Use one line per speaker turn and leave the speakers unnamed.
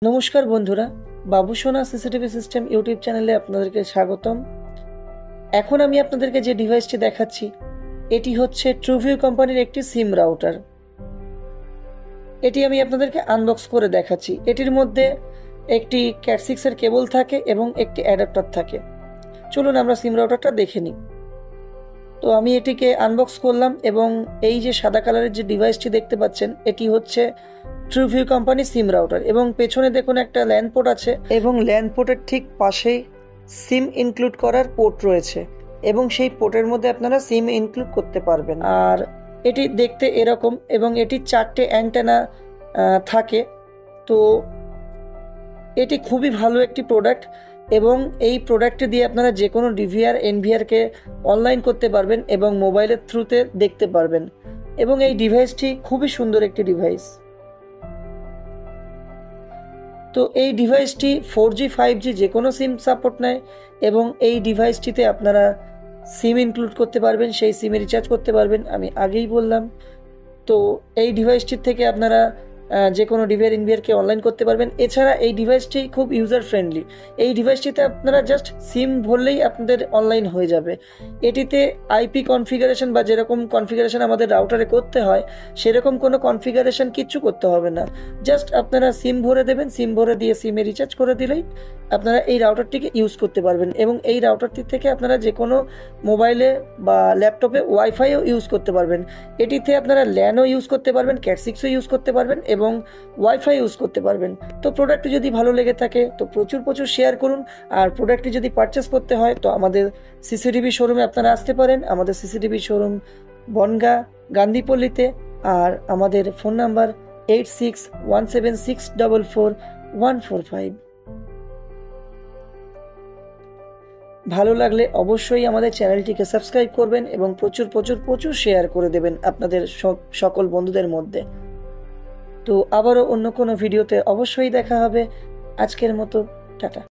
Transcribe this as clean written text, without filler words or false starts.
নমস্কার বন্ধুরা, বাবুসোনা CCTV system YouTube চ্যানেলে আপনাদেরকে স্বাগতম। এখন আমি আপনাদেরকে যে ডিভাইসটি দেখাচ্ছি এটি হচ্ছে ট্রুভিউ কোম্পানির একটি সিম রাউটার। এটি আমি আপনাদেরকে আনবক্স করে দেখাচ্ছি। এটির মধ্যে একটি ক্যাট 6 এর কেবল থাকে এবং একটি অ্যাডাপ্টার থাকে। চলুন আমরা সিম রাউটারটা দেখে নিই। তো আমি এটিকে আনবক্স করলাম এবং এই যে সাদা কালারের যে ডিভাইসটি দেখতে পাচ্ছেন এটি হচ্ছে ট্রুভিউ কোম্পানি সিম রাউটার এবং পেছনে দেখুন একটা ল্যান্ড পোর্ট আছে এবং ল্যান্ড পোর্টের ঠিক পাশেই সিম ইনক্লুড করার পোর্ট রয়েছে এবং সেই পোর্টের মধ্যে আপনারা সিম ইনক্লুড করতে পারবেন। আর এটি দেখতে এরকম এবং এটি 4টে অ্যান্টেনা থাকে। তো এটি খুবই ভালো একটি প্রোডাক্ট এবং এই প্রোডাক্টটি দিয়ে আপনারা যে কোনো ডিভিআর এনভিআরকে অনলাইন করতে পারবেন এবং মোবাইলের থ্রুতে দেখতে পারবেন এবং এই ডিভাইসটি খুবই সুন্দর একটি ডিভাইস। তো এই ডিভাইসটি 4G 5G যে কোনো সিম সাপোর্ট নেয় এবং এই ডিভাইসটিতে আপনারা সিম ইনক্লুড করতে পারবেন, সেই সিমে রিচার্জ করতে পারবেন, আমি আগেই বললাম। তো এই ডিভাইসটির থেকে আপনারা যে কোনো ডিভিআর এনভিআরকে অনলাইন করতে পারবেন। এছাড়া এই ডিভাইসটি খুব ইউজার ফ্রেন্ডলি। এই ডিভাইসটিতে আপনারা জাস্ট সিম ভরলেই আপনাদের অনলাইন হয়ে যাবে। এটিতে আইপি কনফিগারেশন বা যেরকম কনফিগারেশন আমাদের রাউটারে করতে হয় সেরকম কোনো কনফিগারেশন কিচ্ছু করতে হবে না। জাস্ট আপনারা সিম ভরে দেবেন, সিম ভরে দিয়ে সিমে রিচার্জ করে দিলেই আপনারা এই রাউটারটিকে ইউজ করতে পারবেন এবং এই রাউটারটি থেকে আপনারা যে কোনো মোবাইলে বা ল্যাপটপে ওয়াইফাইও ইউজ করতে পারবেন। এটিতে আপনারা ল্যানও ইউজ করতে পারবেন, ক্যাট 6ও ইউজ করতে পারবেন এবং ওয়াইফাই ইউজ করতে পারবেন। তো প্রোডাক্টটি যদি ভালো লেগে থাকে তো প্রচুর শেয়ার করুন। আর প্রোডাক্টটি যদি পারচেস করতে হয় তো আমাদের সিসিটিভি শোরুমে আপনারা আসতে পারেন। আমাদের সিসিটিভি শোরুম বনগাঁ গান্ধীপল্লীতে। আর আমাদের ফোন নাম্বার 8617644145। ভালো লাগলে অবশ্যই আমাদের চ্যানেলটিকে সাবস্ক্রাইব করবেন এবং প্রচুর শেয়ার করে দেবেন আপনাদের সকল বন্ধুদের মধ্যে। তো আবারও অন্য কোনো ভিডিওতে অবশ্যই দেখা হবে। আজকের মতো টাটা।